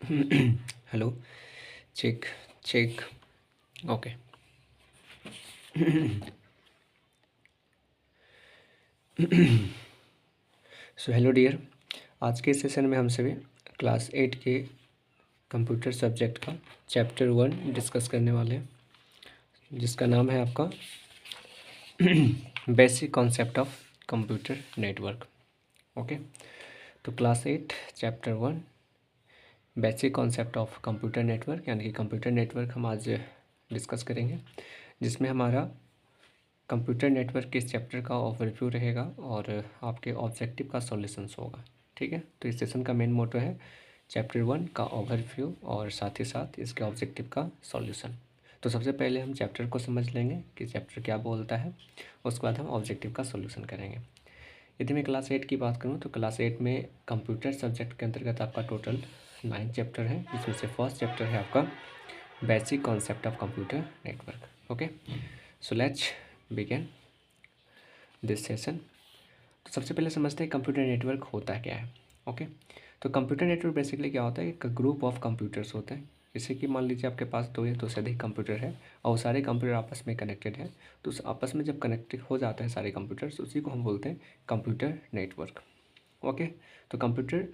Hello. Check check. Okay. So hello dear. आज के session में हम सभी क्लास 8 के कंप्यूटर सब्जेक्ट का चैप्टर 1 डिस्कस करने वाले हैं, जिसका नाम है आपका basic concept of computer network. Okay. तो class 8 chapter 1 basic concept of computer network यानी कि कंप्यूटर नेटवर्क हम आज डिस्कस करेंगे, जिसमें हमारा कंप्यूटर नेटवर्क के इस चैप्टर का ओवरव्यू रहेगा और आपके ऑब्जेक्टिव का सॉल्यूशंस होगा। ठीक है। तो इस सेशन का मेन मोटो है चैप्टर 1 का ओवरव्यू और साथ ही साथ इसके ऑब्जेक्टिव का सॉल्यूशन। तो सबसे पहले हम चैप्टर को समझ लेंगे कि चैप्टर क्या बोलता है, उसके बाद हम ऑब्जेक्टिव का सॉल्यूशन करेंगे। यदि मैं क्लास 8 की बात करूँ तो क्लास 8 में कंप्यूटर सब्जेक्ट के अंतर्गत आपका टोटल 9 चैप्टर है, जिसमें से फर्स्ट चैप्टर है आपका basic concept of computer network. Okay. So let's begin this session. तो सबसे पहले समझते हैं कंप्यूटर नेटवर्क होता क्या है। ओके। तो कंप्यूटर नेटवर्क बेसिकली क्या होता है, एक ग्रुप ऑफ कंप्यूटर्स होते हैं। जैसे कि मान लीजिए आपके पास दो या दो से अधिक कंप्यूटर है और वो सारे कंप्यूटर आपस में कनेक्टेड है। तो उस आपस में जब कनेक्टेड हो जाता है सारे कंप्यूटर्स, उसी को हम बोलते हैं कंप्यूटर नेटवर्क। ओके। तो कंप्यूटर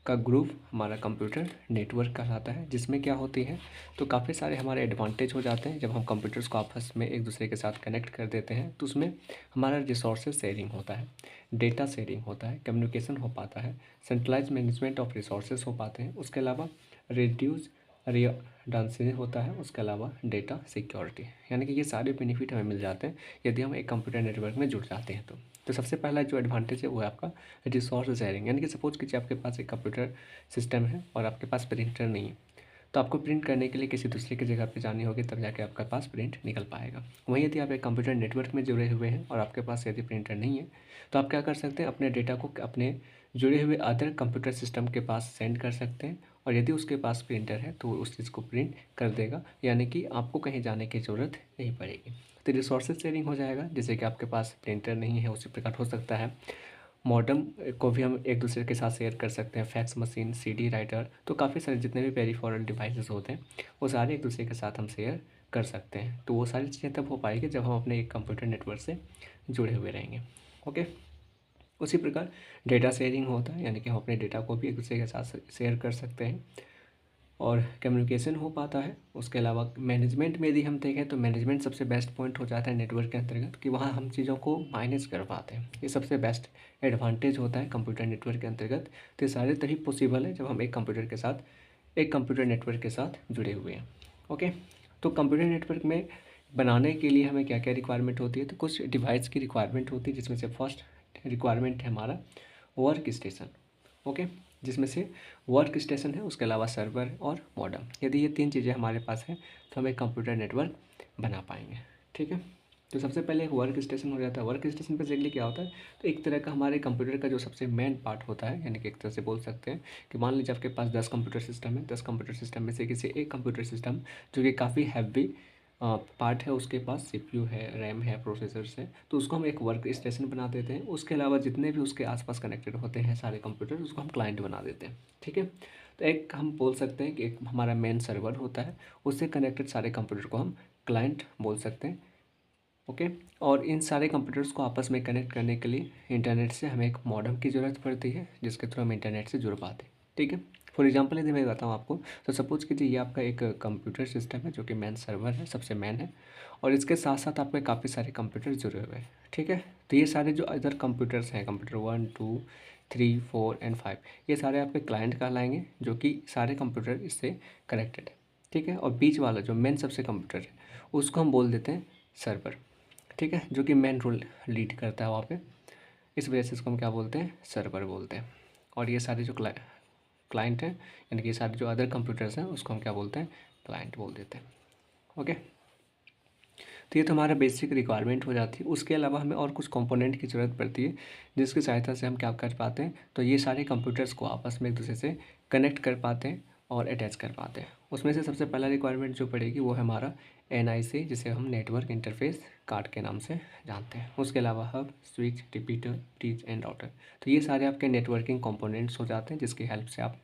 का ग्रुप हमारा कंप्यूटर नेटवर्क कहलाता है, जिसमें क्या होती है, तो काफ़ी सारे हमारे एडवांटेज हो जाते हैं जब हम कंप्यूटर्स को आपस में एक दूसरे के साथ कनेक्ट कर देते हैं। तो उसमें हमारा रिसोर्सेज शेयरिंग होता है, डेटा शेयरिंग होता है, कम्युनिकेशन हो पाता है, सेंट्रलाइज मैनेजमेंट ऑफ रिसोर्सेज हो पाते हैं, उसके अलावा रिड्यूस रिडंडेंसी होता है, उसके अलावा डेटा सिक्योरिटी, यानी कि ये सारे बेनिफिट हमें मिल जाते हैं यदि हम एक कंप्यूटर नेटवर्क में जुड़ जाते हैं। तो सबसे पहला जो एडवांटेज है वो है आपका रिसोर्स शेयरिंग, यानी कि सपोज कीजिए आपके पास एक कंप्यूटर सिस्टम है और आपके पास प्रिंटर नहीं है, तो आपको प्रिंट करने के लिए किसी दूसरे की जगह पे जानी होगी, तब जाके आपके पास प्रिंट निकल पाएगा। वहीं यदि आप एक कंप्यूटर नेटवर्क में जुड़े हुए हैं और आपके पास यदि प्रिंटर नहीं है, तो आप क्या कर सकते हैं, अपने डेटा को अपने जुड़े हुए अदर कंप्यूटर सिस्टम के पास सेंड कर सकते हैं और यदि उसके पास प्रिंटर है तो वो उस चीज़ को प्रिंट कर देगा, यानी कि आपको कहीं जाने की ज़रूरत नहीं पड़ेगी। तो रिसोर्सेज शेयरिंग हो जाएगा, जैसे कि आपके पास प्रिंटर नहीं है उसी प्रकार हो सकता है मॉडेम को भी हम एक दूसरे के साथ शेयर कर सकते हैं, फैक्स मशीन, सीडी राइटर, तो काफ़ी सारे जितने भी पेरिफेरल डिवाइसेस होते हैं वो सारे एक दूसरे के साथ हम शेयर कर सकते हैं। तो वो सारी चीज़ें तब हो पाएगी जब हम अपने एक कंप्यूटर नेटवर्क से जुड़े हुए रहेंगे। ओके। उसी प्रकार डेटा शेयरिंग होता है, यानी कि हम अपने डेटा को भी एक दूसरे के साथ शेयर कर सकते हैं और कम्युनिकेशन हो पाता है। उसके अलावा मैनेजमेंट में यदि हम देखें तो मैनेजमेंट सबसे बेस्ट पॉइंट हो जाता है नेटवर्क के अंतर्गत, कि वहाँ हम चीज़ों को मैनेज कर पाते हैं। ये सबसे बेस्ट एडवांटेज होता है कंप्यूटर नेटवर्क के अंतर्गत। तो ये सारे तभी पॉसिबल है जब हम एक कंप्यूटर नेटवर्क के साथ जुड़े हुए हैं। ओके। तो कंप्यूटर नेटवर्क में बनाने के लिए हमें क्या क्या रिक्वायरमेंट होती है, तो कुछ डिवाइस की रिक्वायरमेंट होती है, जिसमें से फर्स्ट रिक्वायरमेंट है हमारा वर्क स्टेशन। ओके। जिसमें से वर्क स्टेशन है, उसके अलावा सर्वर और मॉडेम। यदि ये तीन चीज़ें हमारे पास हैं तो हम एक कंप्यूटर नेटवर्क बना पाएंगे। ठीक है। तो सबसे पहले एक वर्क स्टेशन हो जाता है। वर्क स्टेशन बेसिकली क्या होता है, तो एक तरह का हमारे कंप्यूटर का जो सबसे मेन पार्ट होता है, यानी कि एक तरह से बोल सकते हैं कि मान लीजिए आपके पास 10 कंप्यूटर सिस्टम है, 10 कंप्यूटर सिस्टम में से किसी एक कंप्यूटर सिस्टम जो कि काफ़ी हैवी पार्ट है, उसके पास सीपीयू है, रैम है, प्रोसेसर्स है, तो उसको हम एक वर्क स्टेशन बना देते हैं। उसके अलावा जितने भी उसके आसपास कनेक्टेड होते हैं सारे कंप्यूटर, उसको हम क्लाइंट बना देते हैं। ठीक है। तो एक हम बोल सकते हैं कि एक हमारा मेन सर्वर होता है, उससे कनेक्टेड सारे कंप्यूटर को हम क्लाइंट बोल सकते हैं। ओके। और इन सारे कंप्यूटर्स को आपस में कनेक्ट करने के लिए इंटरनेट से हमें एक मॉडेम की ज़रूरत पड़ती है, जिसके थ्रू हम इंटरनेट से जुड़ पाते हैं। ठीक है। फॉर एग्जांपल यदि मैं बताऊँ आपको, तो सपोज कीजिए ये आपका एक कंप्यूटर सिस्टम है जो कि मेन सर्वर है, सबसे मेन है, और इसके साथ साथ आपके काफ़ी सारे कंप्यूटर जुड़े हुए हैं। ठीक है। तो ये सारे जो अदर कंप्यूटर्स हैं, कंप्यूटर 1 2 3 4 एंड 5, ये सारे आपके क्लाइंट कहलाएंगे, जो कि सारे कंप्यूटर इससे कनेक्टेड है। ठीक है। और बीच वाला जो मेन सबसे कंप्यूटर है, उसको हम बोल देते हैं सर्वर। ठीक है। जो कि मेन रोल लीड करता है वहाँ पे, इस वजह से इसको हम क्या बोलते हैं, सर्वर बोलते हैं। और ये सारे जो क्लाइंट हैं, यानी कि ये सारे जो अदर कंप्यूटर्स हैं, उसको हम क्या बोलते हैं, क्लाइंट बोल देते हैं। ओके। तो ये तो हमारा बेसिक रिक्वायरमेंट हो जाती है। उसके अलावा हमें और कुछ कंपोनेंट की ज़रूरत पड़ती है, जिसकी सहायता से हम क्या कर पाते हैं, तो ये सारे कंप्यूटर्स को आपस में एक दूसरे से कनेक्ट कर पाते हैं और अटैच कर पाते हैं। उसमें से सबसे पहला रिक्वायरमेंट जो पड़ेगी वो है हमारा NIC, जिसे हम नेटवर्क इंटरफेस कार्ड के नाम से जानते हैं। उसके अलावा hub, switch, repeater, bridge and router, तो ये सारे आपके नेटवर्किंग कंपोनेंट्स हो जाते हैं, जिसकी हेल्प से आप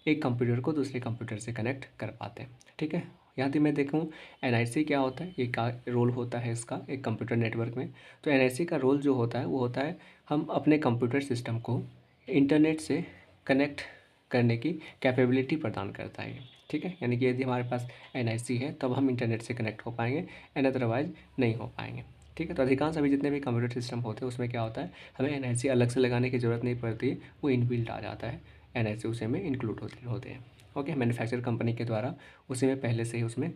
एक कंप्यूटर को दूसरे कंप्यूटर से कनेक्ट कर पाते हैं। ठीक है, यहाँ पे मैं देखूँ NIC क्या होता है, ये क्या रोल होता है इसका एक कंप्यूटर नेटवर्क में। तो NIC का रोल जो होता है वो होता है हम अपने कंप्यूटर सिस्टम को इंटरनेट से कनेक्ट करने की कैपेबिलिटी प्रदान करता है। ठीक है, यानी कि यदि हमारे पास NIC है तब हम इंटरनेट से कनेक्ट हो पाएंगे, एंड अदरवाइज नहीं हो पाएंगे। ठीक है, तो अधिकांश अभी जितने भी कंप्यूटर सिस्टम होते हैं उसमें क्या होता है, हमें NIC अलग से लगाने की ज़रूरत नहीं पड़ती है, वो इनबिल्ट आ जाता है, NIC उसी में इंक्लूड होते हैं। ओके, मैन्युफैक्चर कंपनी के द्वारा उसी में पहले से ही उसमें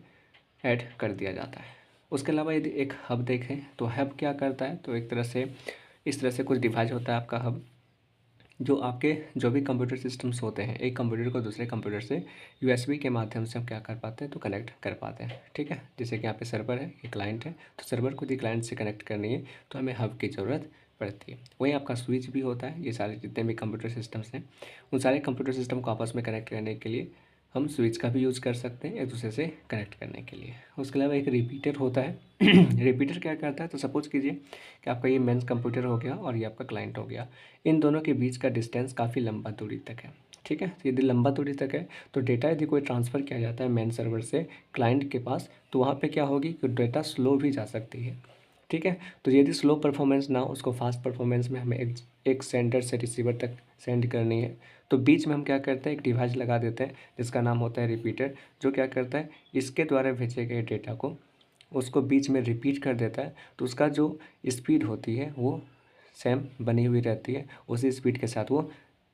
ऐड कर दिया जाता है। उसके अलावा यदि एक हब देखें तो हब क्या करता है, तो एक तरह से इस तरह से कुछ डिवाइस होता है आपका हब, जो आपके जो भी कंप्यूटर सिस्टम्स होते हैं एक कंप्यूटर को दूसरे कंप्यूटर से USB के माध्यम से हम क्या कर पाते हैं, तो कनेक्ट कर पाते हैं। ठीक है, जैसे कि यहाँ पे सर्वर है, ये क्लाइंट है, तो सर्वर को यदि क्लाइंट से कनेक्ट करनी है तो हमें हब की ज़रूरत पड़ती है। वहीं आपका स्विच भी होता है, ये सारे जितने भी कंप्यूटर सिस्टम्स हैं उन सारे कंप्यूटर सिस्टम को आपस में कनेक्ट करने के लिए हम स्विच का भी यूज़ कर सकते हैं एक दूसरे से कनेक्ट करने के लिए। उसके अलावा एक रिपीटर होता है रिपीटर क्या करता है, तो सपोज़ कीजिए कि आपका ये मेन कंप्यूटर हो गया और ये आपका क्लाइंट हो गया, इन दोनों के बीच का डिस्टेंस काफ़ी लंबा दूरी तक है। ठीक है, तो यदि लंबा दूरी तक है तो डेटा यदि कोई ट्रांसफ़र किया जाता है मेन सर्वर से क्लाइंट के पास, तो वहाँ पे क्या होगी कि डेटा स्लो भी जा सकती है। ठीक है, तो यदि स्लो परफॉर्मेंस ना हो, उसको फास्ट परफॉर्मेंस में हमें एक सेंडर से रिसीवर तक सेंड करनी है, तो बीच में हम क्या करते हैं, एक डिवाइस लगा देते हैं जिसका नाम होता है रिपीटर, जो क्या करता है इसके द्वारा भेजे गए डेटा को उसको बीच में रिपीट कर देता है, तो उसका जो स्पीड होती है वो सेम बनी हुई रहती है, उसी स्पीड के साथ वो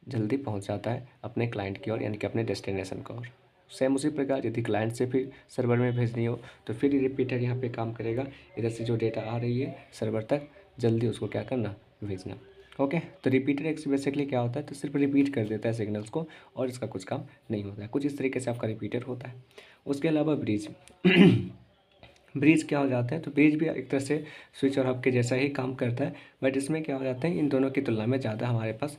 जल्दी पहुंच जाता है अपने क्लाइंट की ओर, यानी कि अपने डेस्टिनेशन की ओर। सेम उसी प्रकार यदि क्लाइंट से फिर सर्वर में भेजनी हो तो फिर रिपीटर यहाँ पे काम करेगा, इधर से जो डेटा आ रही है सर्वर तक जल्दी उसको क्या करना, भेजना। ओके, तो रिपीटर एक बेसिकली क्या होता है, तो सिर्फ रिपीट कर देता है सिग्नल्स को और इसका कुछ काम नहीं होता है। कुछ इस तरीके से आपका रिपीटर होता है। उसके अलावा ब्रिज ब्रिज क्या हो जाता है, तो ब्रिज भी एक तरह से स्विच और हब के जैसा ही काम करता है, बट इसमें क्या हो जाता है, इन दोनों की तुलना में ज़्यादा हमारे पास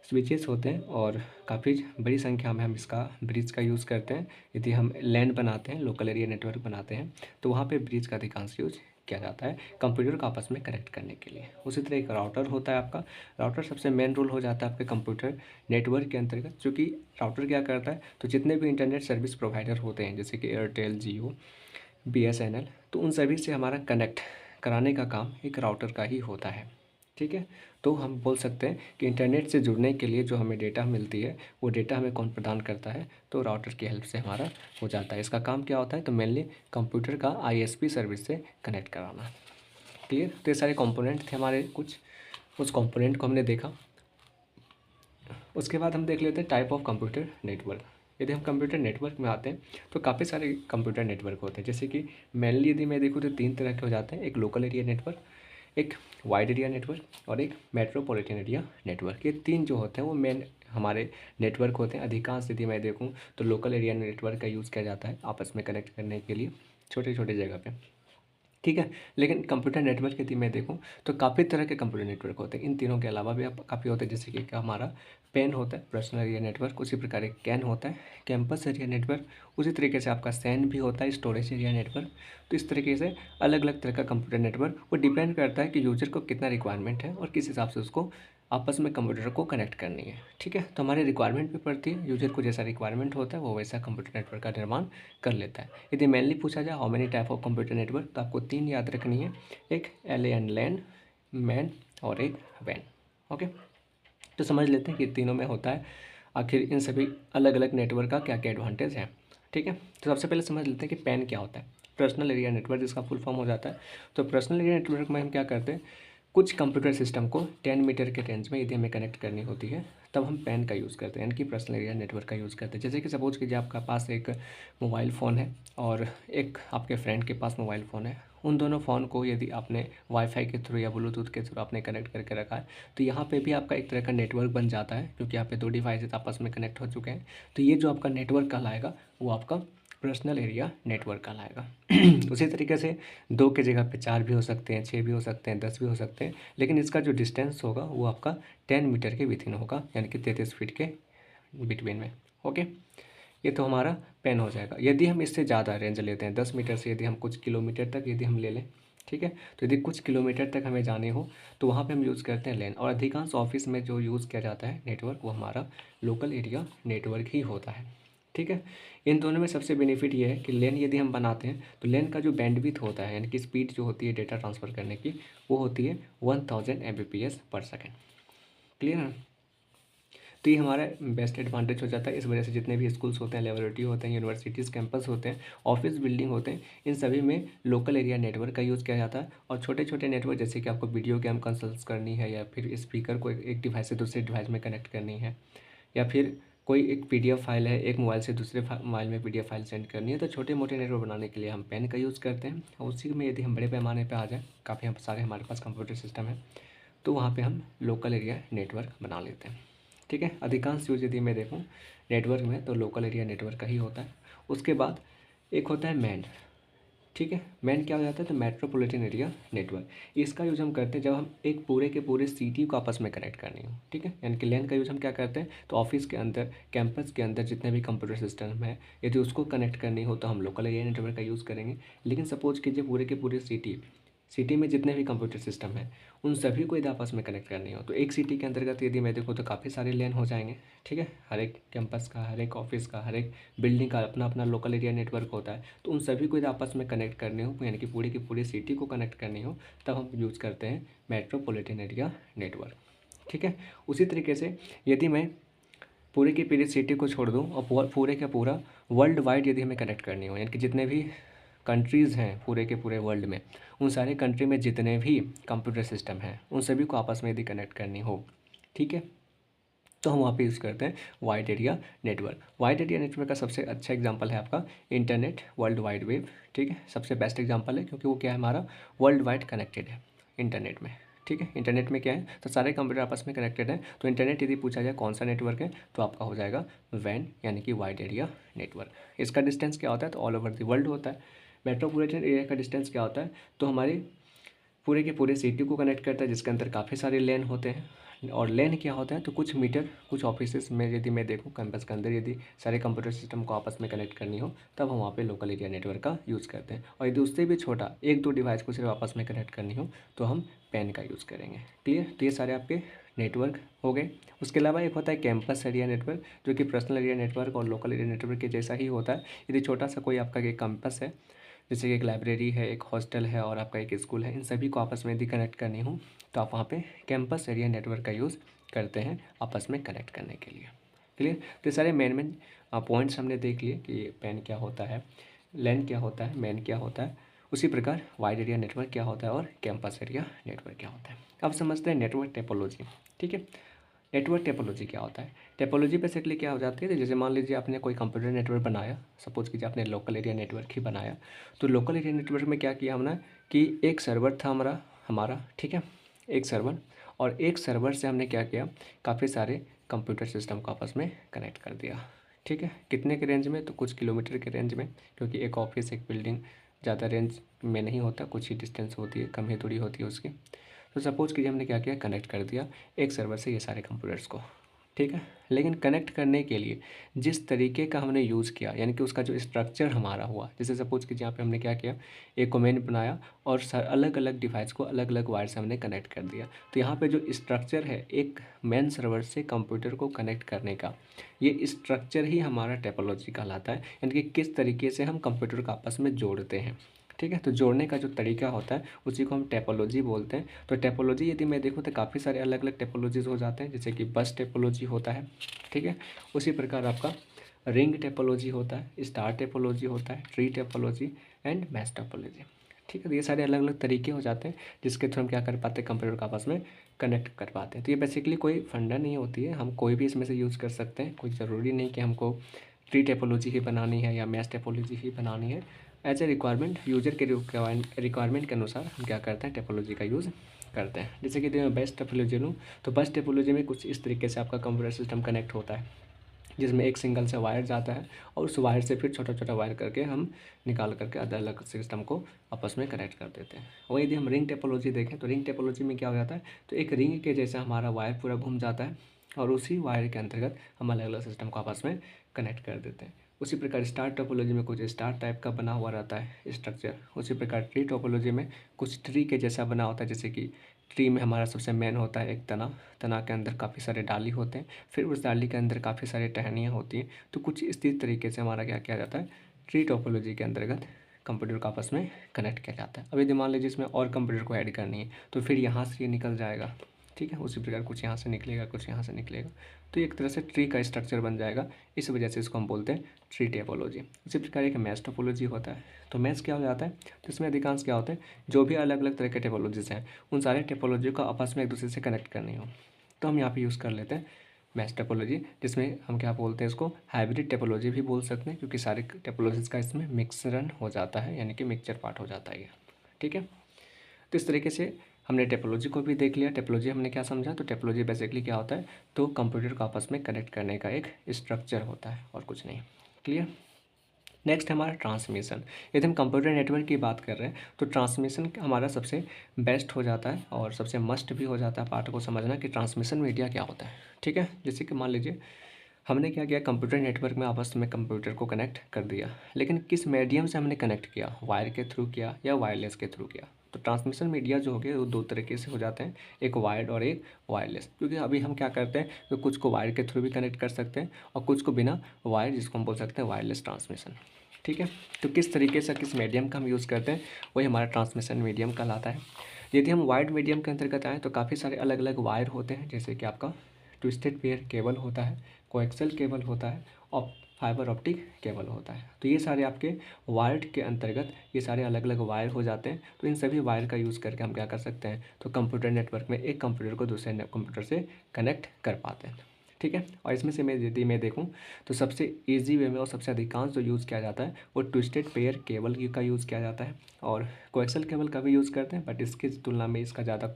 स्विचेस होते हैं और काफ़ी बड़ी संख्या में हम इसका ब्रिज का यूज़ करते हैं। यदि हम लैन बनाते हैं, लोकल एरिया नेटवर्क बनाते हैं, तो वहाँ पे ब्रिज का अधिकांश यूज किया जाता है कंप्यूटर को आपस में कनेक्ट करने के लिए। उसी तरह एक राउटर होता है आपका, राउटर सबसे मेन रोल हो जाता है आपके कंप्यूटर नेटवर्क के अंतर्गत, चूँकि राउटर क्या करता है, तो जितने भी इंटरनेट सर्विस प्रोवाइडर होते हैं जैसे कि एयरटेल, जियो, BSNL, तो उन सभी से हमारा कनेक्ट कराने का काम एक राउटर का ही होता है। ठीक है, तो हम बोल सकते हैं कि इंटरनेट से जुड़ने के लिए जो हमें डेटा मिलती है वो डेटा हमें कौन प्रदान करता है, तो राउटर की हेल्प से हमारा हो जाता है। इसका काम क्या होता है, तो मेनली कंप्यूटर का ISP सर्विस से कनेक्ट कराना। क्लियर, तो ये सारे कंपोनेंट थे हमारे, कुछ उस कंपोनेंट को हमने देखा। उसके बाद हम देख लेते हैं टाइप ऑफ कंप्यूटर नेटवर्क। यदि हम कंप्यूटर नेटवर्क में आते हैं तो काफ़ी सारे कंप्यूटर नेटवर्क होते हैं, जैसे कि मेनली यदि मैं देखूँ तो 3 तरह के हो जाते हैं, एक लोकल एरिया नेटवर्क, एक वाइड एरिया नेटवर्क और एक मेट्रोपॉलिटन एरिया नेटवर्क। ये 3 जो होते हैं वो मेन हमारे नेटवर्क होते हैं। अधिकांश यदि मैं देखूँ तो लोकल एरिया नेटवर्क का यूज़ किया जाता है आपस में कनेक्ट करने के लिए छोटे छोटे जगह पे। ठीक है, लेकिन कंप्यूटर नेटवर्क यदि मैं देखूँ तो काफ़ी तरह के कंप्यूटर नेटवर्क होते हैं। इन तीनों के अलावा भी आप काफ़ी होते हैं, जैसे कि क्या हमारा पेन होता है, पर्सनल एरिया नेटवर्क, उसी प्रकार एक कैन होता है, कैंपस एरिया नेटवर्क, उसी तरीके से आपका सैन भी होता है, स्टोरेज एरिया नेटवर्क। तो इस तरीके से अलग अलग तरह का कंप्यूटर नेटवर्क वो डिपेंड करता है कि यूजर को कितना रिक्वायरमेंट है और किस हिसाब से उसको आपस में कंप्यूटर को कनेक्ट करनी है। ठीक है, तो हमारी रिक्वायरमेंट भी पड़ती है, यूजर को जैसा रिक्वायरमेंट होता है वो वैसा कंप्यूटर नेटवर्क का निर्माण कर लेता है। यदि मेनली पूछा जाए how many type of computer network, तो आपको 3 याद रखनी है, एक LAN लैन, मैन और एक वैन। ओके, तो समझ लेते हैं कि तीनों में होता है आखिर इन सभी अलग अलग नेटवर्क का क्या क्या एडवांटेज है। ठीक है, तो सबसे पहले समझ लेते हैं कि पैन क्या होता है, पर्सनल एरिया नेटवर्क, जिसका फुल फॉर्म हो जाता है। तो पर्सनल एरिया नेटवर्क में हम क्या करते हैं, कुछ कंप्यूटर सिस्टम को 10 मीटर के रेंज में यदि हमें कनेक्ट करनी होती है तब हम पैन का यूज़ करते हैं, यानी कि पर्सनल एरिया नेटवर्क का यूज़ करते हैं। जैसे कि सपोज कीजिए आपका पास एक मोबाइल फ़ोन है और एक आपके फ्रेंड के पास मोबाइल फ़ोन है, उन दोनों फ़ोन को यदि आपने वाईफाई के थ्रू या ब्लूटूथ के थ्रू आपने कनेक्ट करके रखा है, तो यहाँ पे भी आपका एक तरह का नेटवर्क बन जाता है, क्योंकि यहाँ पे 2 डिवाइसेस आपस में कनेक्ट हो चुके हैं। तो ये जो आपका नेटवर्क कहलाएगा वो आपका पर्सनल एरिया नेटवर्क कहलाएगा। उसी तरीके से 2 की जगह पे 4 भी हो सकते हैं, 6 भी हो सकते हैं, 10 भी हो सकते हैं, लेकिन इसका जो डिस्टेंस होगा वो आपका 10 मीटर के विथिन होगा, यानी कि 33 फीट के बिटवीन में। ओके, ये तो हमारा पेन हो जाएगा। यदि हम इससे ज़्यादा रेंज लेते हैं, 10 मीटर से यदि हम कुछ किलोमीटर तक यदि हम ले लें, ठीक है। तो यदि कुछ किलोमीटर तक हमें जाने हो तो वहाँ पे हम यूज़ करते हैं लैन, और अधिकांश ऑफिस में जो यूज़ किया जाता है नेटवर्क वो हमारा लोकल एरिया नेटवर्क ही होता है, ठीक है। इन दोनों में सबसे बेनिफिट ये है कि लैन यदि हम बनाते हैं तो लैन का जो बैंडविड्थ होता है यानी कि स्पीड जो होती है डेटा ट्रांसफ़र करने की वो होती है 1000 Mbps पर सेकेंड। क्लियर है। तो ये हमारा बेस्ट एडवांटेज हो जाता है। इस वजह से जितने भी स्कूल्स होते हैं, लेबोरेटरी होते हैं, यूनिवर्सिटीज़ कैंपस होते हैं, ऑफिस बिल्डिंग होते हैं, इन सभी में लोकल एरिया नेटवर्क का यूज़ किया जाता है। और छोटे छोटे नेटवर्क जैसे कि आपको वीडियो गेम कंसल्ट करनी है या फिर स्पीकर को एक डिवाइस से दूसरे डिवाइस में कनेक्ट करनी है, या फिर कोई एक PDF फाइल है एक मोबाइल से दूसरे मोबाइल में PDF फाइल सेंड करनी है, तो छोटे मोटे नेटवर्क बनाने के लिए हम पेन का यूज़ करते हैं। और उसी में यदि हम बड़े पैमाने पर आ जाएँ, काफ़ी सारे हमारे पास कंप्यूटर सिस्टम है, तो वहाँ पे हम लोकल एरिया नेटवर्क बना लेते हैं, ठीक है। अधिकांश यूज यदि मैं देखूँ नेटवर्क में तो लोकल एरिया नेटवर्क का ही होता है। उसके बाद एक होता है मैन, ठीक है। मैन क्या हो जाता है, तो मेट्रोपॉलिटन एरिया नेटवर्क। इसका यूज़ हम करते हैं जब हम एक पूरे के पूरे सिटी को आपस में कनेक्ट करनी हो, ठीक है। यानी कि लैन का यूज़ हम क्या करते हैं, तो ऑफिस के अंदर, कैंपस के अंदर जितने भी कंप्यूटर सिस्टम है यदि उसको कनेक्ट करनी हो तो हम लोकल एरिया नेटवर्क का यूज़ करेंगे। लेकिन सपोज कीजिए पूरे के पूरे सिटी में जितने भी कंप्यूटर सिस्टम है उन सभी को यदि आपस में कनेक्ट करनी हो तो एक सिटी के अंतर्गत यदि मैं देखूँ तो काफ़ी सारे लैन हो जाएंगे, ठीक है। हर एक कैंपस का, हर एक ऑफिस का, हर एक बिल्डिंग का अपना अपना लोकल एरिया नेटवर्क होता है। तो उन सभी को यदि आपस में कनेक्ट करने हो यानी कि पूरी की पूरी सिटी को कनेक्ट करनी हो तब हम यूज़ करते हैं मेट्रोपॉलिटन एरिया नेटवर्क, ठीक है। उसी तरीके से यदि मैं पूरे की पूरी सिटी को छोड़ दूँ और पूरे का पूरा वर्ल्ड वाइड यदि हमें कनेक्ट करनी हो, यानी कि जितने भी कंट्रीज़ हैं पूरे के पूरे वर्ल्ड में, उन सारे कंट्री में जितने भी कंप्यूटर सिस्टम हैं उन सभी को आपस में यदि कनेक्ट करनी हो, ठीक है, तो हम वहाँ पे यूज़ करते हैं wide area network. Wide area network का सबसे अच्छा एग्जांपल है आपका इंटरनेट, वर्ल्ड वाइड वेब, ठीक है। सबसे बेस्ट एग्जांपल है क्योंकि वो क्या है, हमारा वर्ल्ड वाइड कनेक्टेड है इंटरनेट में, ठीक है। इंटरनेट में क्या है, तो सारे कंप्यूटर आपस में कनेक्टेड हैं। तो इंटरनेट यदि पूछा जाए कौन सा नेटवर्क है तो आपका हो जाएगा वैन यानी कि वाइड एरिया नेटवर्क। इसका डिस्टेंस क्या होता है, तो ऑल ओवर द वर्ल्ड होता है। मेट्रोपॉलिटन एरिया का डिस्टेंस क्या होता है, तो हमारी पूरे के पूरे सिटी को कनेक्ट करता है जिसके अंदर काफ़ी सारे लेन होते हैं। और लेन क्या होता है, तो कुछ मीटर, कुछ ऑफिसेस में यदि मैं देखूँ कैंपस के अंदर यदि सारे कंप्यूटर सिस्टम को आपस में कनेक्ट करनी हो तब हम वहाँ पे लोकल एरिया नेटवर्क का यूज़ करते हैं। और यदि उससे भी छोटा एक दो डिवाइस को सिर्फ आपस में कनेक्ट करनी हो तो हम पेन का यूज़ करेंगे। क्लियर। तो ये सारे आपके नेटवर्क हो गए। उसके अलावा एक होता है कैंपस एरिया नेटवर्क जो कि पर्सनल एरिया नेटवर्क और लोकल एरिया नेटवर्क के जैसा ही होता है। यदि छोटा सा कोई आपका एक कैंपस है, जैसे कि एक लाइब्रेरी है, एक हॉस्टल है और आपका एक स्कूल है, इन सभी को आपस में यदि कनेक्ट करनी हो तो आप वहाँ पे कैंपस एरिया नेटवर्क का यूज़ करते हैं आपस में कनेक्ट करने के लिए। क्लियर। तो सारे मेन पॉइंट्स हमने देख लिए कि पेन क्या होता है, लैन क्या होता है, मैन क्या होता है, उसी प्रकार वाइड एरिया नेटवर्क क्या होता है और कैंपस एरिया नेटवर्क क्या होता है। अब समझते हैं नेटवर्क टोपोलॉजी, ठीक है। नेटवर्क टोपोलॉजी क्या होता है, टोपोलॉजी बेसिकली क्या हो जाती है, जैसे मान लीजिए आपने कोई कंप्यूटर नेटवर्क बनाया, सपोज कीजिए आपने लोकल एरिया नेटवर्क ही बनाया। तो लोकल एरिया नेटवर्क में क्या किया हमने कि एक सर्वर था हमारा हमारा ठीक है, एक सर्वर, और एक सर्वर से हमने क्या किया, काफ़ी सारे कंप्यूटर सिस्टम को आपस में कनेक्ट कर दिया, ठीक है। कितने के रेंज में, तो कुछ किलोमीटर के रेंज में, क्योंकि एक ऑफिस एक बिल्डिंग ज़्यादा रेंज में नहीं होता, कुछ ही डिस्टेंस होती है, कम ही दूरी होती है उसकी। तो सपोज़ कीजिए हमने क्या किया, कनेक्ट कर दिया एक सर्वर से ये सारे कंप्यूटर्स को, ठीक है। लेकिन कनेक्ट करने के लिए जिस तरीके का हमने यूज़ किया, यानी कि उसका जो स्ट्रक्चर हमारा हुआ, जैसे सपोज कीजिए यहाँ पे हमने क्या किया, एक कमेंट बनाया और अलग अलग डिवाइस को अलग अलग वायर से हमने कनेक्ट कर दिया। तो यहाँ पे जो स्ट्रक्चर है एक मेन सर्वर से कंप्यूटर को कनेक्ट करने का, ये स्ट्रक्चर ही हमारा टोपोलॉजी कहलाता है, यानी कि किस तरीके से हम कंप्यूटर को आपस में जोड़ते हैं, ठीक है। तो जोड़ने का जो तरीका होता है उसी को हम टोपोलॉजी बोलते हैं। तो टोपोलॉजी यदि मैं देखूँ तो काफ़ी सारे अलग अलग टोपोलॉजीज़ हो जाते हैं, जैसे कि बस टोपोलॉजी होता है, ठीक है। उसी प्रकार आपका रिंग टोपोलॉजी होता है, स्टार टोपोलॉजी होता है, tree topology and mesh topology, ठीक है। तो ये सारे अलग अलग तरीके हो जाते हैं जिसके थ्रू हम क्या कर पाते हैं, कंप्यूटर को आपस में कनेक्ट कर पाते हैं। तो ये बेसिकली कोई फंडा नहीं होती है, हम कोई भी इसमें से यूज़ कर सकते हैं, कोई ज़रूरी नहीं कि हमको ट्री टोपोलॉजी ही बनानी है या मैश टोपोलॉजी ही बनानी है। एज ए रिक्वायरमेंट, यूजर के रिक्वायरमेंट के अनुसार हम क्या करते हैं, टोपोलॉजी का यूज़ करते हैं। जैसे कि मैं बेस्ट टोपोलॉजी लूँ तो बेस्ट टोपोलॉजी में कुछ इस तरीके से आपका कंप्यूटर सिस्टम कनेक्ट होता है, जिसमें एक सिंगल से वायर जाता है और उस वायर से फिर छोटा छोटा वायर करके हम निकाल करके अलग अलग सिस्टम को आपस में कनेक्ट कर देते हैं। वही यदि हम रिंग टोपोलॉजी देखें तो रिंग टोपोलॉजी में क्या हो जाता है, तो एक रिंग के जैसा हमारा वायर पूरा घूम जाता है और उसी वायर के अंतर्गत हम अलग अलग सिस्टम को आपस में कनेक्ट कर देते हैं। उसी प्रकार स्टार टोपोलॉजी में कुछ स्टार टाइप का बना हुआ रहता है स्ट्रक्चर। उसी प्रकार ट्री टोपोलॉजी में कुछ ट्री के जैसा बना होता है, जैसे कि ट्री में हमारा सबसे मेन होता है एक तना, तना के अंदर काफ़ी सारे डाली होते हैं, फिर उस डाली के अंदर काफ़ी सारी टहनियाँ होती हैं। तो कुछ इसी तरीके से हमारा क्या किया जाता है, ट्री टोपोलॉजी के अंतर्गत कंप्यूटर को आपस में कनेक्ट किया जाता है। अब यदि मान लीजिए इसमें और कंप्यूटर को ऐड करनी है तो फिर यहाँ से ये निकल जाएगा, ठीक है। उसी प्रकार कुछ यहाँ से निकलेगा, कुछ यहाँ से निकलेगा, तो एक तरह से ट्री का स्ट्रक्चर बन जाएगा। इस वजह से इसको हम बोलते हैं ट्री टोपोलॉजी। इसी प्रकार एक मैश टोपोलॉजी होता है। तो मैश क्या हो जाता है, तो इसमें अधिकांश क्या होता है, जो भी अलग अलग तरह के टोपोलॉजीज हैं उन सारे टोपोलॉजी को आपस में एक दूसरे से कनेक्ट करनी हो, तो हम यहाँ पे यूज़ कर लेते हैं मैश टोपोलॉजी, जिसमें हम क्या बोलते हैं इसको, हाइब्रिड टोपोलॉजी भी बोल सकते हैं, क्योंकि सारे टोपोलॉजीज का इसमें मिक्सरन हो जाता है, यानी कि मिक्सचर पार्ट हो जाता है ये, ठीक है। तो इस तरीके से हमने टेपोलॉजी को भी देख लिया। टेपोलॉजी हमने क्या समझा, तो टेपोलॉजी बेसिकली क्या होता है, तो कंप्यूटर को आपस में कनेक्ट करने का एक स्ट्रक्चर होता है और कुछ नहीं। क्लियर। नेक्स्ट हमारा ट्रांसमिशन। यदि हम कंप्यूटर नेटवर्क की बात कर रहे हैं तो ट्रांसमिशन हमारा सबसे बेस्ट हो जाता है और सबसे मस्ट भी हो जाता है पार्ट को समझना कि ट्रांसमिशन मीडिया क्या होता है, ठीक है। जैसे कि मान लीजिए हमने क्या किया, कंप्यूटर नेटवर्क में आपस में कंप्यूटर को कनेक्ट कर दिया, लेकिन किस मीडियम से हमने कनेक्ट किया, वायर के थ्रू किया या वायरलेस के थ्रू किया। तो ट्रांसमिशन मीडिया जो हो गया वो दो तरीके से हो जाते हैं, एक वायर्ड और एक वायरलेस। क्योंकि अभी हम क्या करते हैं, तो कुछ को वायर के थ्रू भी कनेक्ट कर सकते हैं और कुछ को बिना वायर, जिसको हम बोल सकते हैं वायरलेस ट्रांसमिशन, ठीक है। तो किस तरीके से किस मीडियम का हम यूज़ करते हैं वही हमारा ट्रांसमिशन मीडियम कहलाता है। यदि हम वायर्ड मीडियम के अंतर्गत आएँ तो काफ़ी सारे अलग अलग वायर होते हैं, जैसे कि आपका ट्विस्टेड पेयर केबल होता है, कोएक्सियल केबल होता है और फाइबर ऑप्टिक केबल होता है। तो ये सारे आपके वायर्ड के अंतर्गत ये सारे अलग अलग वायर हो जाते हैं। तो इन सभी वायर का यूज़ करके हम क्या कर सकते हैं, तो कंप्यूटर नेटवर्क में एक कंप्यूटर को दूसरे कंप्यूटर से कनेक्ट कर पाते हैं, ठीक है। और इसमें से यदि मैं देखूं तो सबसे इजी वे में और सबसे अधिकांश जो यूज़ किया जाता है वो ट्विस्टेड पेयर केबल का यूज़ किया जाता है, और कोएक्सियल केबल का भी यूज़ करते हैं, बट इसकी तुलना में इसका ज़्यादा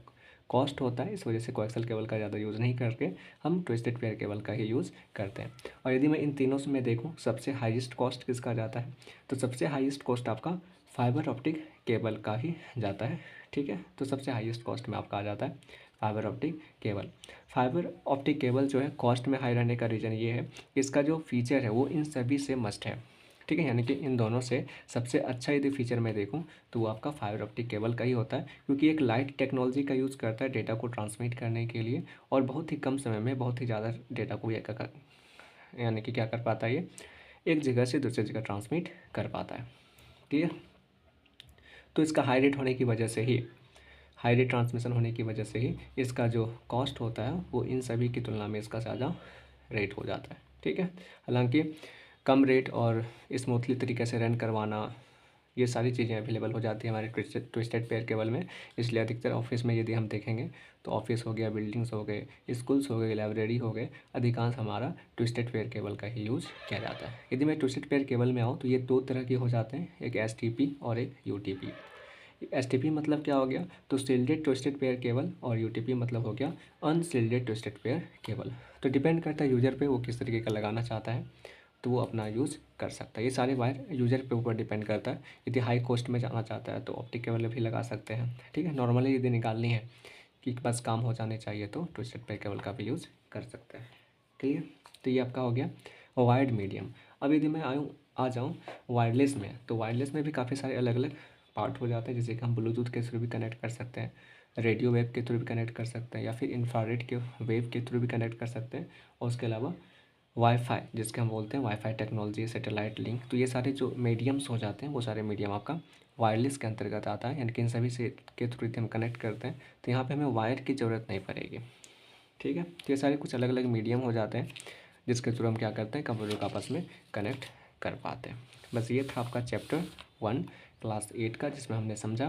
कॉस्ट होता है, इस वजह से कोएक्सियल केबल का ज़्यादा यूज़ नहीं करके हम ट्विस्टेड पेयर केबल का ही यूज़ करते हैं। और यदि मैं इन तीनों से मैं देखूँ सबसे हाईएस्ट कॉस्ट किसका जाता है, तो सबसे हाईएस्ट कॉस्ट आपका फाइबर ऑप्टिक केबल का ही जाता है, ठीक है। तो सबसे हाईएस्ट कॉस्ट में आपका आ जाता है fibre optic cable. Fibre optic cable जो है कॉस्ट में हाई रहने का रीज़न ये है कि इसका जो फीचर है वो इन सभी से मस्ट है, ठीक है। यानी कि इन दोनों से सबसे अच्छा यदि फीचर मैं देखूं तो वो आपका फाइबर ऑप्टिक केबल का ही होता है, क्योंकि एक लाइट टेक्नोलॉजी का यूज़ करता है डेटा को ट्रांसमिट करने के लिए, और बहुत ही कम समय में बहुत ही ज़्यादा डेटा को यानी कि क्या कर पाता है, ये एक जगह से दूसरी जगह ट्रांसमिट कर पाता है। क्लियर। तो इसका हाई रेट होने की वजह से ही, हाई रेट ट्रांसमिशन होने की वजह से ही इसका जो कॉस्ट होता है वो इन सभी की तुलना में इसका ज़्यादा रेट हो जाता है, ठीक है। हालांकि कम रेट और स्मूथली तरीके से रन करवाना, ये सारी चीज़ें अवेलेबल हो जाती है हमारे ट्विस्टेड पेयर केबल में। इसलिए अधिकतर ऑफिस में यदि हम देखेंगे तो ऑफिस हो गया, बिल्डिंग्स हो गए, स्कूल्स हो गए, लाइब्रेरी हो गए, अधिकांश हमारा ट्विस्टेड पेयर केबल का ही यूज़ किया जाता है। यदि मैं ट्विस्टेड पेयर केबल में आऊँ तो ये दो तरह के हो जाते हैं, एक STP और एक UTP। STP मतलब क्या हो गया, तो शिल्डेड ट्विस्टेड पेयर केबल, और UTP मतलब हो गया अनशिल्डेड ट्विस्टेड पेयर केबल। तो डिपेंड करता है यूज़र पे वो किस तरीके का लगाना चाहता है, तो वो अपना यूज़ कर सकता है। ये सारे वायर यूज़र पे ऊपर डिपेंड करता है। यदि हाई कॉस्ट में जाना चाहता है तो ऑप्टिक केबल भी लगा सकते हैं, ठीक है। नॉर्मली यदि निकालनी है कि बस काम हो जाने चाहिए तो ट्विस्टेड पेयर केबल का भी यूज़ कर सकते हैं। क्लियर। तो ये आपका हो गया वायर्ड मीडियम। अब यदि मैं आ जाऊँ वायरलेस में, तो वायरलेस में भी काफ़ी सारे अलग अलग पार्ट हो जाते हैं, जैसे कि हम ब्लूटूथ के थ्रू भी कनेक्ट कर सकते हैं, रेडियो वेव के थ्रू भी कनेक्ट कर सकते हैं, या फिर इंफ्रारेड के वेव के थ्रू भी कनेक्ट कर सकते हैं, और उसके अलावा वाईफाई, जिसके हम बोलते हैं वाईफाई टेक्नोलॉजी, सैटेलाइट लिंक। तो ये सारे जो मीडियम्स हो जाते हैं वो सारे मीडियम आपका वायरलेस के अंतर्गत आता है, यानी कि इन सभी से के थ्रू यदि हम कनेक्ट करते हैं तो यहाँ पे हमें वायर की ज़रूरत नहीं पड़ेगी, ठीक है। तो ये सारे कुछ अलग अलग मीडियम हो जाते हैं जिसके थ्रू हम क्या करते हैं, कंप्यूटर को आपस में कनेक्ट कर पाते हैं। बस ये था आपका चैप्टर 1 क्लास 8 का, जिसमें हमने समझा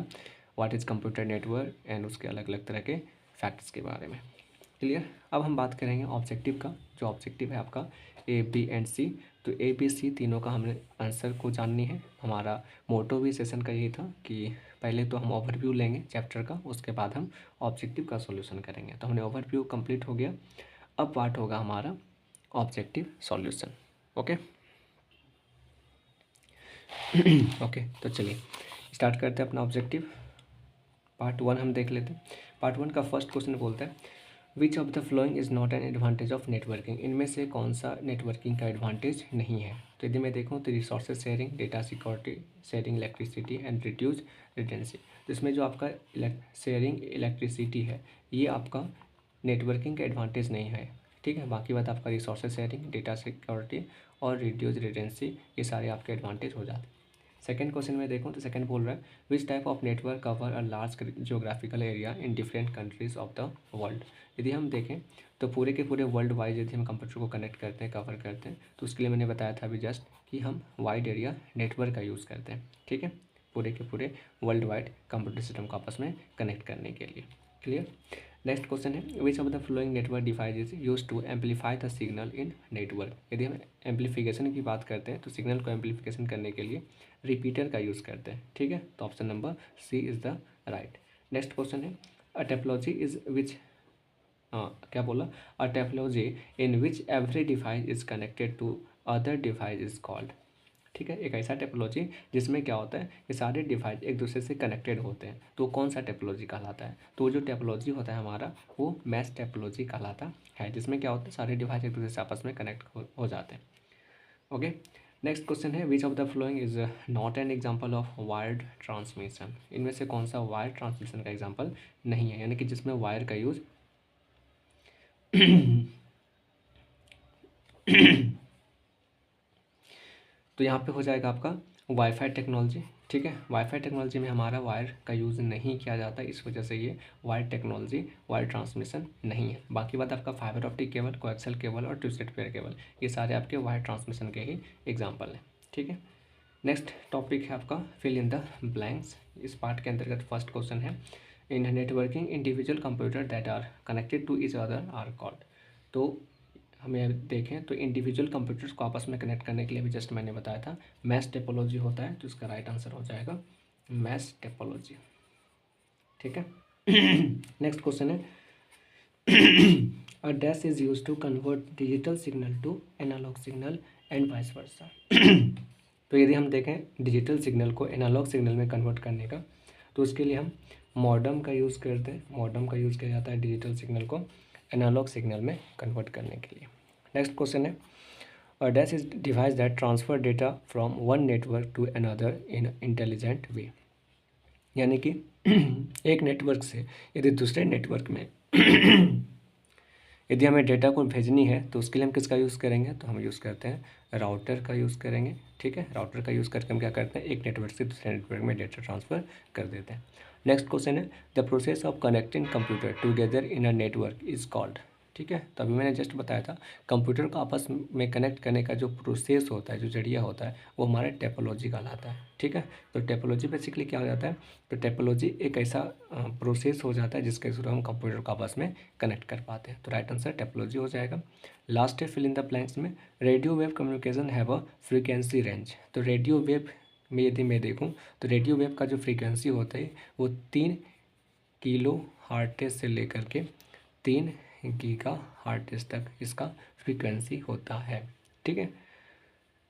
what is computer network and उसके अलग अलग तरह के फैक्ट्स के बारे में। क्लियर। अब हम बात करेंगे ऑब्जेक्टिव का। जो ऑब्जेक्टिव है आपका A, B एंड C। तो ABC तीनों का हमने आंसर को जाननी है। हमारा मोटो भी सेशन का यही था कि पहले तो हम ओवरव्यू लेंगे चैप्टर का, उसके बाद हम ऑब्जेक्टिव का सॉल्यूशन करेंगे। तो हमने ओवरव्यू कंप्लीट हो गया, अब पार्ट होगा हमारा ऑब्जेक्टिव सॉल्यूशन। ओके ओके, तो चलिए स्टार्ट करते हैं अपना ऑब्जेक्टिव। पार्ट 1 हम देख लेते हैं। पार्ट 1 का फर्स्ट क्वेश्चन बोलता है which of the following is not an advantage of networking, इनमें से कौन सा नेटवर्किंग का एडवांटेज नहीं है। तो यदि मैं देखूँ तो resources sharing, data security, sharing electricity and reduce latency. तो इसमें जो आपका शेयरिंग इलेक्ट्रिसिटी है ये आपका नेटवर्किंग का एडवांटेज नहीं है, ठीक है। बाकी बात आपका रिसोर्सेज शेयरिंग, डेटा सिक्योरिटी और रिड्यूस रिटेंसी ये सारे आपके एडवांटेज हो जाते हैं। सेकंड क्वेश्चन में देखूँ तो सेकंड बोल रहा है which type of network cover a large geographical area in different countries of the world. यदि हम देखें तो पूरे के पूरे वर्ल्ड वाइड यदि हम कंप्यूटर को कनेक्ट करते हैं, कवर करते हैं, तो उसके लिए मैंने बताया था अभी जस्ट कि हम वाइड एरिया नेटवर्क का यूज़ करते हैं, ठीक है, पूरे के पूरे वर्ल्ड वाइड कंप्यूटर सिस्टम को आपस में कनेक्ट करने के लिए। क्लियर। नेक्स्ट क्वेश्चन है which of the following network device is use to amplify the signal in network. यदि हम एम्पलीफिकेशन की बात करते हैं तो सिग्नल को एम्पलीफिकेशन करने के लिए रिपीटर का यूज़ करते हैं, ठीक है। तो option number C is the right. Next question है अ टेक्नोलॉजी इज विच, क्या बोला, a technology in which every device is connected to other device is called. ठीक है, एक ऐसा टेक्नोलॉजी जिसमें क्या होता है कि सारे डिवाइस एक दूसरे से कनेक्टेड होते हैं, तो कौन सा टेक्नोलॉजी कहलाता है। तो जो टेक्नोलॉजी होता है हमारा वो मैश टेक्नोलॉजी कहलाता है, जिसमें क्या होता है सारे डिवाइस एक दूसरे से आपस में कनेक्ट हो जाते हैं। ओके। नेक्स्ट क्वेश्चन है which of the following is not an example of wired transmission. इनमें से कौन सा वायर ट्रांसमिशन का एग्जाम्पल नहीं है, यानी कि जिसमें वायर का यूज़ तो यहाँ पे हो जाएगा आपका वाईफाई टेक्नोलॉजी, ठीक है। वाईफाई टेक्नोलॉजी में हमारा वायर का यूज़ नहीं किया जाता, इस वजह से ये वायर टेक्नोलॉजी, वायर ट्रांसमिशन नहीं है। बाकी बात आपका fibre optic cable, coaxial cable और ट्विस्टेड पेयर केबल, ये सारे आपके वायर ट्रांसमिशन के ही एग्जाम्पल हैं, ठीक है। नेक्स्ट टॉपिक है आपका फिल इन द ब्लैंक्स। इस पार्ट के अंतर्गत फर्स्ट क्वेश्चन है in networking individual computer that are connected to each other are called. तो हमें देखें तो इंडिविजुअल कंप्यूटर्स को आपस में कनेक्ट करने के लिए भी जस्ट मैंने बताया था मैश टेपोलॉजी होता है, तो इसका राइट आंसर हो जाएगा मैश टेपोलॉजी, ठीक है। नेक्स्ट क्वेश्चन है a dash is use to convert digital signal to analog signal and vice versa. तो यदि हम देखें डिजिटल सिग्नल को एनालॉग सिग्नल में कन्वर्ट करने का, तो उसके लिए हम मॉडम का यूज़ करते हैं। मॉडम का यूज़ किया जाता है डिजिटल सिग्नल को एनालॉग सिग्नल में कन्वर्ट करने के लिए। नेक्स्ट क्वेश्चन है a dash is device that transfer data from one network to another in intelligent way. यानी कि एक नेटवर्क से यदि दूसरे नेटवर्क में यदि हमें डेटा को भेजनी है तो उसके लिए हम किसका यूज़ करेंगे, तो हम यूज़ करते हैं राउटर का यूज़ करेंगे, ठीक है। राउटर का यूज़ करके हम क्या करते हैं एक नेटवर्क से दूसरे नेटवर्क में डेटा ट्रांसफ़र कर देते हैं। नेक्स्ट क्वेश्चन है the process of connecting computer together in a network is called. ठीक है, तो अभी मैंने जस्ट बताया था कंप्यूटर को आपस में कनेक्ट करने का जो प्रोसेस होता है, जो जरिया होता है, वो हमारा टेपोलॉजी कहलाता है, ठीक है। तो टेपोलॉजी बेसिकली क्या हो जाता है, तो टेपोलॉजी एक ऐसा प्रोसेस हो जाता है जिसके थ्रू हम कंप्यूटर को आपस में कनेक्ट कर पाते हैं। तो राइट आंसर टेपोलॉजी हो जाएगा। लास्ट है फिल इन द ब्लैंक्स में radio wave communication have a frequency range. तो रेडियो वेव में यदि मैं देखूँ तो रेडियो वेव का जो फ्रीक्वेंसी होता है वो 3 किलो हार्ट्ज से लेकर के 3 गीगा हार्ट्ज तक इसका फ्रीक्वेंसी होता है, ठीक है।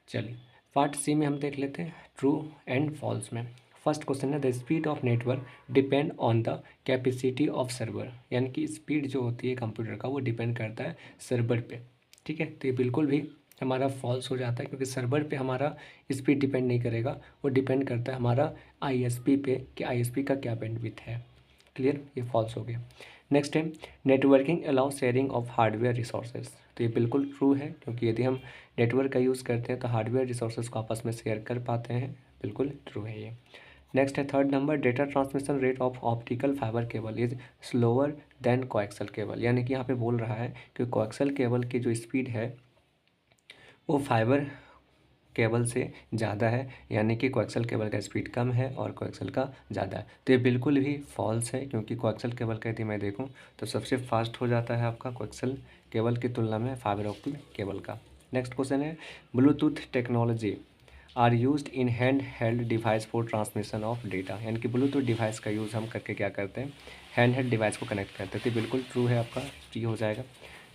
चलिए पार्ट सी में हम देख लेते हैं ट्रू एंड फॉल्स में। फर्स्ट क्वेश्चन है the speed of network depend on the capacity of server. यानी कि स्पीड जो होती है कंप्यूटर का वो डिपेंड करता है सर्वर पे, ठीक है। तो ये बिल्कुल भी हमारा फॉल्स हो जाता है क्योंकि सर्वर पे हमारा स्पीड डिपेंड नहीं करेगा, वो डिपेंड करता है हमारा आईएसपी पे कि आईएसपी का क्या बैंडविड्थ है। क्लियर, ये फॉल्स हो गया। नेक्स्ट है networking allow sharing of hardware resources. तो ये बिल्कुल ट्रू है क्योंकि यदि हम नेटवर्क का यूज़ करते हैं तो हार्डवेयर रिसोर्सेज को आपस में शेयर कर पाते हैं, बिल्कुल ट्रू है ये। नेक्स्ट है third number data transmission rate of optical fibre cable is slower then coaxial cable. यानी कि यहाँ पे बोल रहा है कि कोएक्सियल केबल की जो स्पीड है वो फाइबर केबल से ज़्यादा है, यानी कि कोएक्सियल केबल का स्पीड कम है और कोएक्सियल का ज़्यादा है। तो ये बिल्कुल भी फॉल्स है क्योंकि कोएक्सियल केबल का यदि मैं देखूँ तो सबसे फास्ट हो जाता है आपका कोएक्सियल केबल की तुलना में फाइबर ऑप्टिक केबल का। नेक्स्ट क्वेश्चन है Bluetooth technology are used in hand held device for transmission of data. यानी कि ब्लूटूथ डिवाइस का यूज़ हम करके क्या करते हैं हैंड हेल्ड डिवाइस को कनेक्ट करते हैं। तो बिल्कुल ट्रू है आपका, ये हो जाएगा।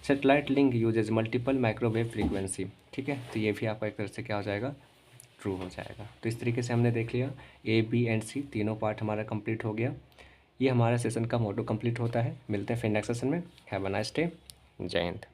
Satellite link uses multiple microwave frequency, ठीक है। तो ये भी आपका एक तरह से क्या हो जाएगा, ट्रू हो जाएगा। तो इस तरीके से हमने देख लिया A B एंड C तीनों पार्ट हमारा कंप्लीट हो गया। ये हमारा सेशन का मोटो कंप्लीट होता है। मिलते हैं फिर नेक्स्ट सेशन में। Have a nice day. जय हिंद।